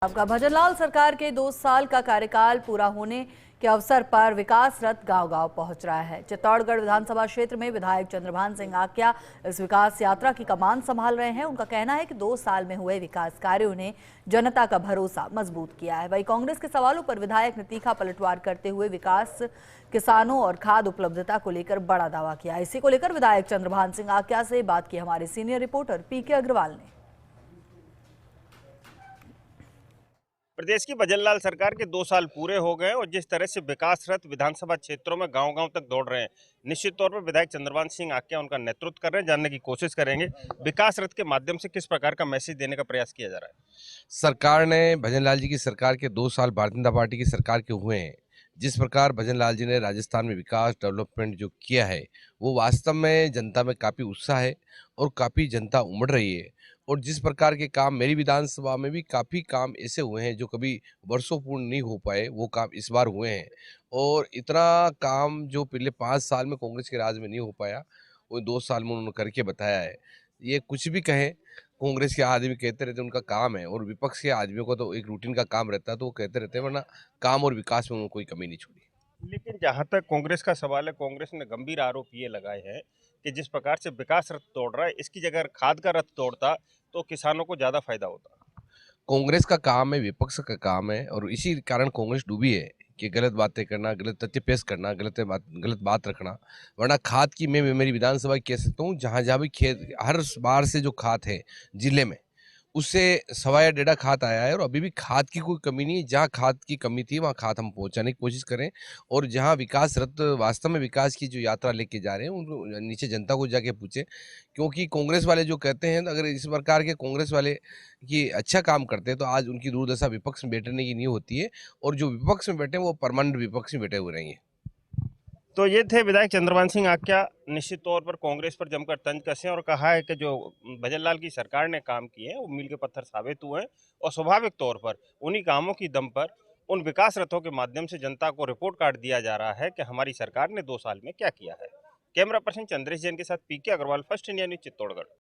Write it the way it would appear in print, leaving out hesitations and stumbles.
आपका भजनलाल सरकार के 2 साल का कार्यकाल पूरा होने के अवसर पर विकास रथ गांव-गांव पहुंच रहा है। चित्तौड़गढ़ विधानसभा क्षेत्र में विधायक चंद्रभान सिंह आक्या इस विकास यात्रा की कमान संभाल रहे हैं। उनका कहना है कि 2 साल में हुए विकास कार्यों ने जनता का भरोसा मजबूत किया है। वहीं कांग्रेस के सवालों पर विधायक ने तीखा पलटवार करते हुए विकास, किसानों और खाद उपलब्धता को लेकर बड़ा दावा किया। इसी को लेकर विधायक चंद्रभान सिंह आक्या से बात की हमारे सीनियर रिपोर्टर पीके अग्रवाल ने। प्रदेश की भजनलाल सरकार के 2 साल पूरे हो गए और जिस तरह से विकास रथ विधानसभा क्षेत्रों में गांव-गांव तक दौड़ रहे हैं, निश्चित तौर पर विधायक चंद्रभान सिंह आक्या उनका नेतृत्व कर रहे हैं। जानने की कोशिश करेंगे विकास रथ के माध्यम से किस प्रकार का मैसेज देने का प्रयास किया जा रहा है। सरकार ने भजनलाल जी की सरकार के 2 साल भारतीय जनता पार्टी की सरकार के हुए हैं। जिस प्रकार भजनलाल जी ने राजस्थान में विकास डेवलपमेंट जो किया है, वो वास्तव में जनता में काफ़ी उत्साह है और काफ़ी जनता उमड़ रही है। और जिस प्रकार के काम मेरी विधानसभा में भी काफ़ी काम ऐसे हुए हैं जो कभी वर्षों पूर्ण नहीं हो पाए, वो काम इस बार हुए हैं। और इतना काम जो पिछले 5 साल में कांग्रेस के राज में नहीं हो पाया, वो 2 साल में उन्होंने करके बताया है। ये कुछ भी कहें, कांग्रेस के आदमी कहते रहते हैं उनका काम है, और विपक्ष के आदमियों को तो एक रूटीन का काम रहता है, तो वो कहते रहते हैं, वरना काम और विकास में उन्होंने कोई कमी नहीं छोड़ी। लेकिन जहां तक कांग्रेस का सवाल है, कांग्रेस ने गंभीर आरोप ये लगाए हैं कि जिस प्रकार से विकास रथ दौड़ रहा है, इसकी जगह अगर खाद का रथ दौड़ता तो किसानों को ज्यादा फायदा होता। कांग्रेस का काम है, विपक्ष का काम है, और इसी कारण कांग्रेस डूबी है कि गलत बातें करना, गलत तथ्य पेश करना, गलत बात रखना। वरना खाद की मैं मेरी विधानसभा की कह सकता हूँ, जहाँ जहाँ भी खेत हर बार से जो खाद है जिले में, उससे सवा या डेढ़ा खाद आया है, और अभी भी खाद की कोई कमी नहीं है। जहाँ खाद की कमी थी वहाँ खाद हम पहुँचाने की कोशिश करें, और जहाँ विकास रथ वास्तव में विकास की जो यात्रा लेके जा रहे हैं, उनको नीचे जनता को जाके पूछें। क्योंकि कांग्रेस वाले जो कहते हैं, अगर इस प्रकार के कांग्रेस वाले कि अच्छा काम करते हैं, तो आज उनकी दुर्दशा विपक्ष में बैठने की नहीं होती है, और जो विपक्ष में बैठे हैं वो परमानेंट विपक्ष में बैठे हुए रहेंगे। तो ये थे विधायक चंद्रभान सिंह आक्या। निश्चित तौर पर कांग्रेस पर जमकर तंज कसे और कहा है कि जो भजनलाल की सरकार ने काम किए हैं वो मील के पत्थर साबित हुए हैं और स्वाभाविक तौर पर उन्हीं कामों की दम पर उन विकास रथों के माध्यम से जनता को रिपोर्ट कार्ड दिया जा रहा है कि हमारी सरकार ने 2 साल में क्या किया है। कैमरा पर्सन चंद्रेश जैन के साथ PK Agarwal, first India news, Chittorgarh.